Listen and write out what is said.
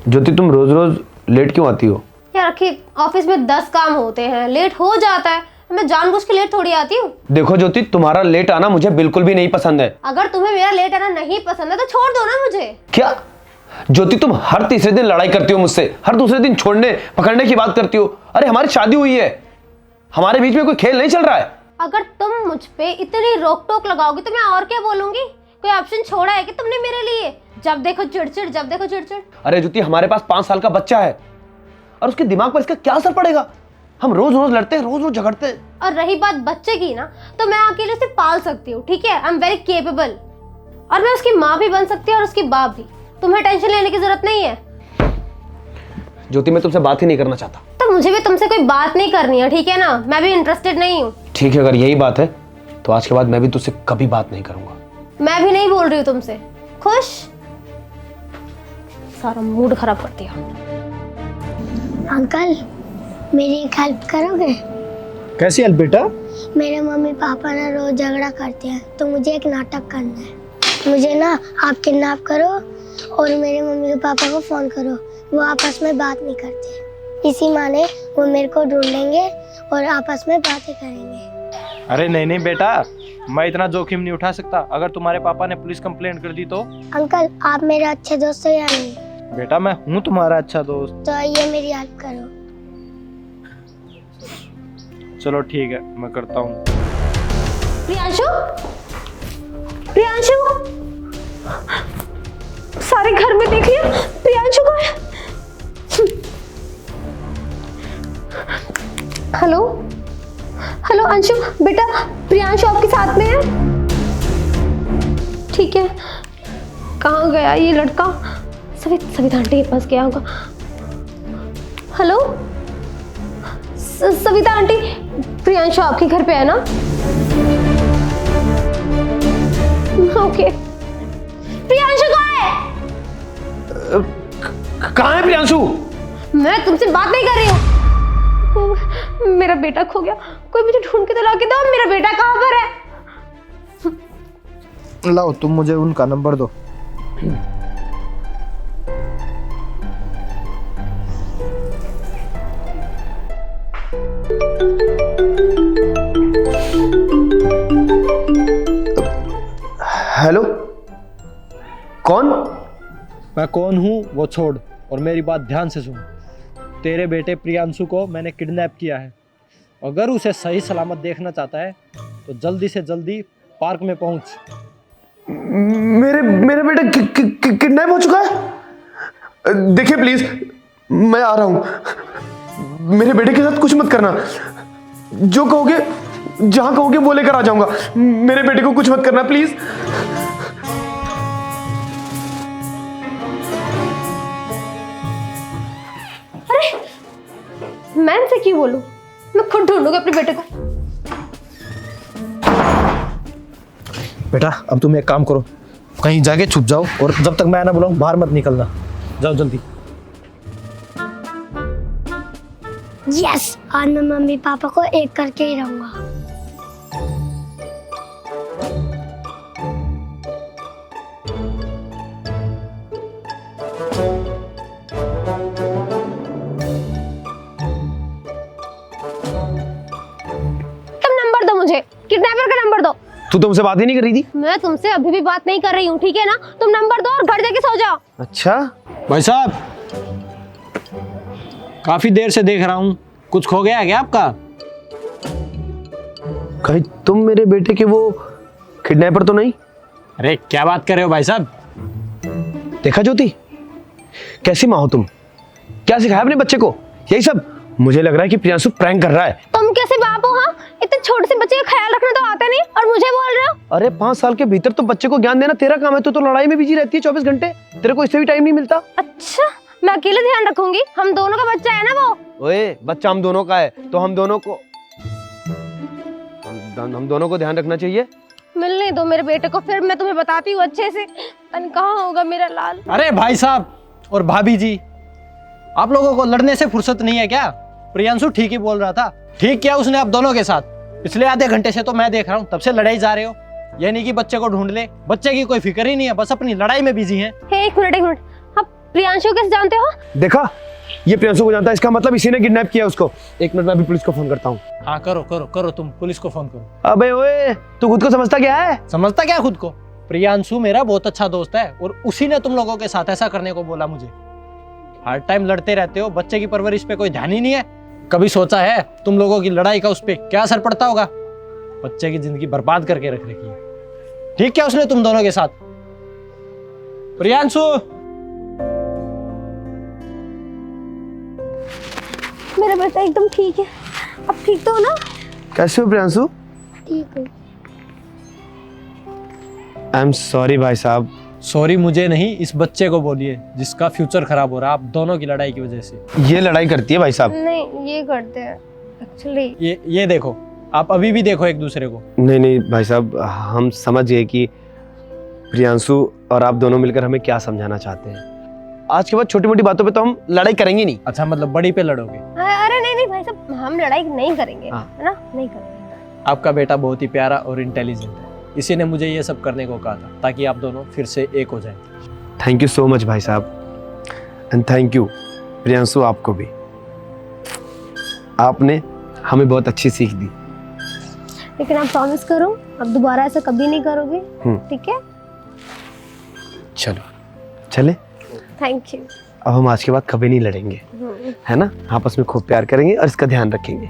ज्योति तुम रोज रोज लेट क्यों आती हो? यार आखिर ऑफिस में 10 काम होते हैं, लेट हो जाता है। मैं जानबूझ के लेट थोड़ी आती हूँ। देखो ज्योति, तुम्हारा लेट आना मुझे बिल्कुल भी नहीं पसंद है। अगर तुम्हें मेरा लेट आना नहीं पसंद है तो छोड़ दो ना मुझे। क्या ज्योति, तुम हर तीसरे दिन लड़ाई करती हो मुझसे, हर दूसरे दिन छोड़ने पकड़ने की बात करती हो। अरे हमारी शादी हुई है, हमारे बीच में कोई खेल नहीं चल रहा है। अगर तुम मुझ पे इतनी रोक टोक लगाओगी तो मैं और क्या बोलूंगी? कोई ऑप्शन छोड़ा है कि तुमने मेरे लिए? जब देखो चिड़चिड़, जब देखो चिड़चिड़। अरे ज्योति, हमारे पास 5 साल का बच्चा है और उसके दिमाग पर इसका क्या असर पड़ेगा? हम रोज रोज लड़ते हैं, रोज रोज झगड़ते हैं। और रही बात बच्चे की ना, तो मैं अकेले उसे पाल सकती हूँ, ठीक है? I am very capable. और मैं उसकी माँ भी बन सकती हूँ और उसकी बाप भी। तुम्हें टेंशन लेने की जरूरत नहीं है। ज्योति, मैं तुमसे बात ही नहीं करना चाहता। तो मुझे भी तुमसे कोई बात नहीं करनी है, ठीक है ना? मैं भी इंटरेस्टेड नहीं हूँ। ठीक है, अगर यही बात है तो आज के बाद मैं भी तुझसे कभी बात नहीं करूंगा। मैं भी नहीं बोल रही हूँ तुमसे। खुश? सारा मूड खराब कर दिया। अंकल, मेरी एक हेल्प करोगे? कैसी हेल्प बेटा? मेरे मम्मी पापा ना रोज झगड़ा करते हैं, तो मुझे एक नाटक करना है। मुझे ना आप किडनैप करो और मेरे मम्मी के पापा को फोन करो। वो आपस में बात नहीं करते, इसी माने वो मेरे को ढूंढेंगे और आपस में बातें करेंगे। अरे नहीं नहीं बेटा, मैं इतना जोखिम नहीं उठा सकता। अगर तुम्हारे पापा ने पुलिस कंप्लेंट कर दी तो? अंकल, आप मेरे अच्छे दोस्त हो या नहीं? बेटा मैं हूँ तुम्हारा अच्छा दोस्त। तो आइए मेरी हेल्प करो। चलो ठीक है, मैं करता हूँ। प्रियांशु, प्रियांशु, सारे घर में देख लिया, प्रियांशु को है। हेलो हेलो अंशु, बेटा प्रियांशु आपके साथ में है? ठीक है, कहाँ गया ये लड़का? सविता आंटी के पास गया होगा। हेलो सविता आंटी, प्रियांशु आपके घर पे है ना? ओके। प्रियांशु कहाँ है? कहाँ है प्रियांशु? मैं तुमसे बात नहीं कर रही हूँ। मेरा बेटा खो गया, कोई मुझे ढूंढ के तो ला के दो। मेरा बेटा कहाँ पर है? लाओ, तुम मुझे उनका नंबर दो। हेलो, कौन? मैं कौन हूँ वो छोड़ और मेरी बात ध्यान से सुन। तेरे बेटे प्रियांशु को मैंने किडनैप किया है। अगर उसे सही सलामत देखना चाहता है तो जल्दी से जल्दी पार्क में पहुंच। मेरा बेटा किडनैप हो चुका है? देखिए प्लीज, मैं आ रहा हूं। मेरे बेटे के साथ कुछ मत करना। जो कहोगे, जहां कहोगे वो लेकर आ जाऊंगा। मेरे बेटे को कुछ मत करना प्लीज। मैं इनसे क्यों बोलूं? मैं खुद ढूंढूंगी अपने बेटे को। बेटा अब तुम एक काम करो, कहीं जाके छुप जाओ और जब तक मैं ना बुलाऊं बाहर मत निकलना। जाओ जल्दी। यस, आज मैं मम्मी पापा को एक करके ही रहूंगा। तुम नंबर दो मुझे, किडनैपर का नंबर दो। तू तो मुझसे बात ही नहीं कर रही थी। मैं तुमसे अभी भी बात नहीं कर रही हूँ, ठीक है ना? तुम नंबर दो और घर जाके सो जाओ। अच्छा, भाई साहब, काफी देर से देख रहा हूँ, कुछ खो गया है क्या आपका? कहीं तुम मेरे बेटे के वो किडनैपर तो नहीं? अरे क्या बात कर रहे हो भाई साहब? देखा ज्योति, कैसी माँ हो तुम? क्या सिखाया अपने बच्चे को? यही सब? मुझे लग रहा है कि प्रियांशु प्रैंक कर रहा है। तुम कैसे बाप हो? हाँ, इतने छोटे से बच्चे का ख्याल रखना तो आता नहीं और मुझे बोल रहे हो? अरे 5 साल के भीतर तो बच्चे को ज्ञान देना तेरा काम है। तू तो लड़ाई में बिजी रहती है 24 घंटे। तेरे को इससे भी टाइम नहीं मिलता। अच्छा, मैं अकेले ध्यान रखूंगी? हम दोनों का बच्चा है ना वो। ओए, बच्चा हम दोनों का है तो हम दोनों को ध्यान रखना चाहिए। मिलने दो मेरे बेटे को, फिर मैं तुम्हें बताती हूँ अच्छे से। तन कहाँ होगा मेरा लाल? अरे भाई साहब और भाभी जी, आप लोगों को लड़ने से फुर्सत नहीं है क्या? प्रियांशु ठीक ही बोल रहा था। ठीक किया उसने आप दोनों के साथ। पिछले आधे घंटे से तो मैं देख रहा हूँ, तब से लड़ाई जा रहे हो। ये नहीं कि बच्चे को ढूंढ ले, बच्चे की कोई फिक्र ही नहीं है, बस अपनी लड़ाई में बिजी हैं। एक मिनट, आप प्रियांशु कैसे जानते हो? देखा, ये प्रियांशु को जानता है, इसका मतलब इसी ने किडनैप किया उसको। एक मिनट में अभी पुलिस को फोन करता हूँ। हाँ करो करो करो, तुम पुलिस को फोन करो। अबे ओए, तू खुद को समझता क्या है? समझता क्या खुद को? प्रियांशु मेरा बहुत अच्छा दोस्त है और उसी ने तुम लोगों के साथ ऐसा करने को बोला मुझे। हर टाइम लड़ते रहते हो, बच्चे की परवरिश पे कोई ध्यान ही नहीं है। कभी सोचा है तुम लोगों की लड़ाई का उस पे क्या असर पड़ता होगा? बच्चे की जिंदगी बर्बाद करके रख रखी है। ठीक क्या उसने तुम दोनों के साथ? प्रियांशु, मेरा बेटा एकदम ठीक है। अब ठीक तो हो ना? कैसे हो प्रियांशु? ठीक हूँ। आई एम सॉरी भाई साहब। सॉरी मुझे नहीं, इस बच्चे को बोलिए जिसका फ्यूचर खराब हो रहा है आप दोनों की लड़ाई की वजह से। ये लड़ाई करती है भाई साहब। नहीं, ये करते हैं एक्चुअली। ये देखो, आप अभी भी देखो एक दूसरे को। नहीं नहीं भाई साहब, हम समझ गए कि प्रियांशु और आप दोनों मिलकर हमें क्या समझाना चाहते हैं। आज के बाद छोटी मोटी बातों पे तो हम लड़ाई करेंगे नहीं। अच्छा, मतलब बड़ी पे लड़ोगे? अरे नहीं नहीं भाई साहब, हम लड़ाई नहीं करेंगे, हाँ। है ना? नहीं करेंगे। आपका बेटा बहुत ही प्यारा और इंटेलिजेंट है, इसी ने मुझे ये सब करने को कहा था ताकि आप दोनों फिर से एक हो जाएं। थैंक यू सो मच भाई साहब, एंड थैंक यू प्रियांशु आपको भी। आपने हमें बहुत अच्छी सीख दी। लेकिन आप प्रॉमिस करो, अब दोबारा ऐसा कभी नहीं करोगे, ठीक है? चलो चले, थैंक यू। अब हम आज के बाद कभी नहीं लड़ेंगे, है ना? आपस में खूब प्यार करेंगे और इसका ध्यान रखेंगे।